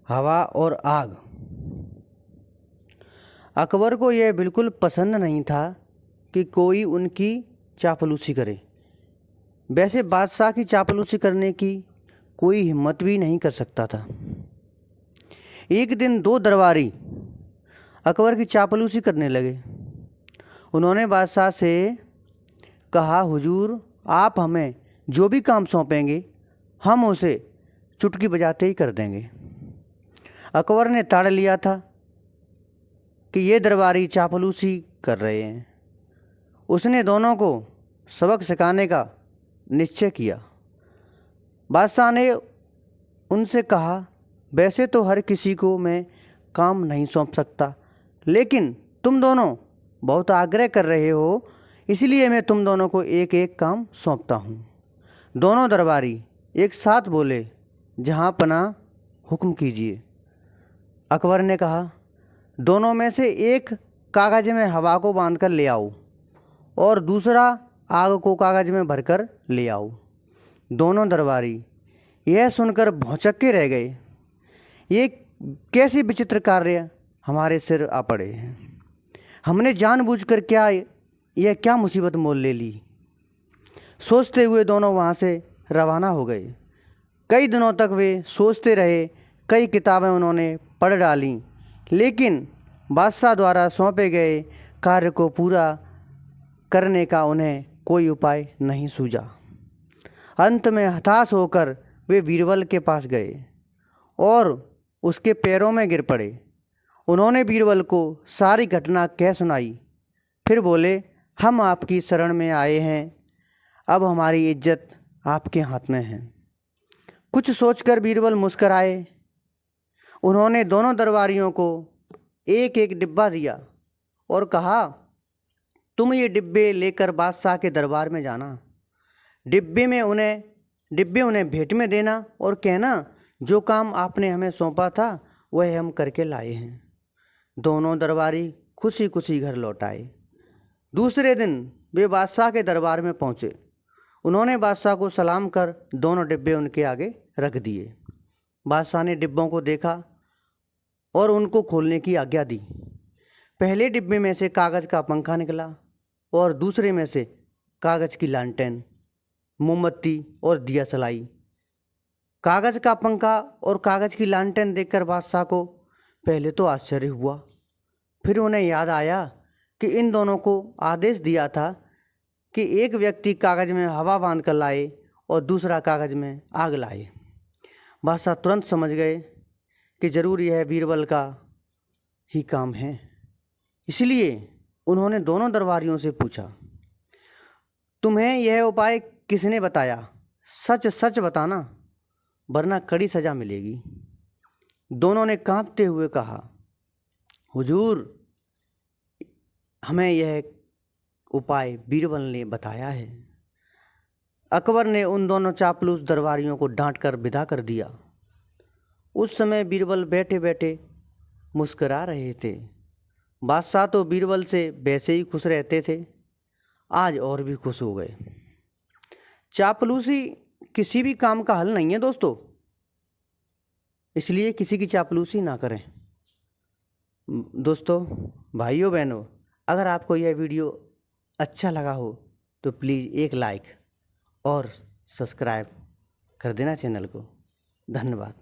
हवा और आग। अकबर को यह बिल्कुल पसंद नहीं था कि कोई उनकी चापलूसी करे। वैसे बादशाह की चापलूसी करने की कोई हिम्मत भी नहीं कर सकता था। एक दिन दो दरबारी अकबर की चापलूसी करने लगे। उन्होंने बादशाह से कहा, हुजूर, आप हमें जो भी काम सौंपेंगे हम उसे चुटकी बजाते ही कर देंगे। अकबर ने ताड़ लिया था कि ये दरबारी चापलूसी कर रहे हैं। उसने दोनों को सबक सिखाने का निश्चय किया। बादशाह ने उनसे कहा, वैसे तो हर किसी को मैं काम नहीं सौंप सकता, लेकिन तुम दोनों बहुत आग्रह कर रहे हो, इसलिए मैं तुम दोनों को एक एक काम सौंपता हूँ। दोनों दरबारी एक साथ बोले, जहाँ पनाह हुक्म कीजिए। अकबर ने कहा, दोनों में से एक कागज़ में हवा को बांध कर ले आओ और दूसरा आग को कागज़ में भरकर ले आओ। दोनों दरबारी यह सुनकर भौंचक्के रह गए। ये कैसे विचित्र कार्य हमारे सिर आ पड़े हैं। हमने जानबूझकर यह क्या मुसीबत मोल ले ली। सोचते हुए दोनों वहाँ से रवाना हो गए। कई दिनों तक वे सोचते रहे। कई किताबें उन्होंने पढ़ डालीं, लेकिन बादशाह द्वारा सौंपे गए कार्य को पूरा करने का उन्हें कोई उपाय नहीं सूझा। अंत में हताश होकर वे बीरबल के पास गए और उसके पैरों में गिर पड़े। उन्होंने बीरबल को सारी घटना कह सुनाई। फिर बोले, हम आपकी शरण में आए हैं, अब हमारी इज्जत आपके हाथ में है। कुछ सोचकर बीरबल मुस्कराए। उन्होंने दोनों दरबारियों को एक एक डिब्बा दिया और कहा, तुम ये डिब्बे लेकर बादशाह के दरबार में जाना। डिब्बे उन्हें भेंट में देना और कहना, जो काम आपने हमें सौंपा था वह हम करके लाए हैं। दोनों दरबारी खुशी खुशी घर लौट आए। दूसरे दिन वे बादशाह के दरबार में पहुँचे। उन्होंने बादशाह को सलाम कर दोनों डिब्बे उनके आगे रख दिए। बादशाह ने डिब्बों को देखा और उनको खोलने की आज्ञा दी। पहले डिब्बे में से कागज़ का पंखा निकला और दूसरे में से कागज़ की लालटेन, मोमबत्ती और दिया सलाई। कागज़ का पंखा और कागज़ की लालटेन देखकर बादशाह को पहले तो आश्चर्य हुआ। फिर उन्हें याद आया कि इन दोनों को आदेश दिया था कि एक व्यक्ति कागज़ में हवा बांध कर लाए और दूसरा कागज़ में आग लाए। बादशाह तुरंत समझ गए कि ज़रूर यह बीरबल का ही काम है। इसलिए उन्होंने दोनों दरबारियों से पूछा, तुम्हें यह उपाय किसने बताया? सच सच बताना, वरना कड़ी सज़ा मिलेगी। दोनों ने कांपते हुए कहा, हुजूर, हमें यह उपाय बीरबल ने बताया है। अकबर ने उन दोनों चापलूस दरबारियों को डांट कर विदा कर दिया। उस समय बीरबल बैठे बैठे मुस्करा रहे थे। बादशाह तो बीरबल से वैसे ही खुश रहते थे, आज और भी खुश हो गए। चापलूसी किसी भी काम का हल नहीं है दोस्तों, इसलिए किसी की चापलूसी ना करें। दोस्तों, भाइयों बहनों, अगर आपको यह वीडियो अच्छा लगा हो तो प्लीज़ एक लाइक और सब्सक्राइब कर देना चैनल को। धन्यवाद।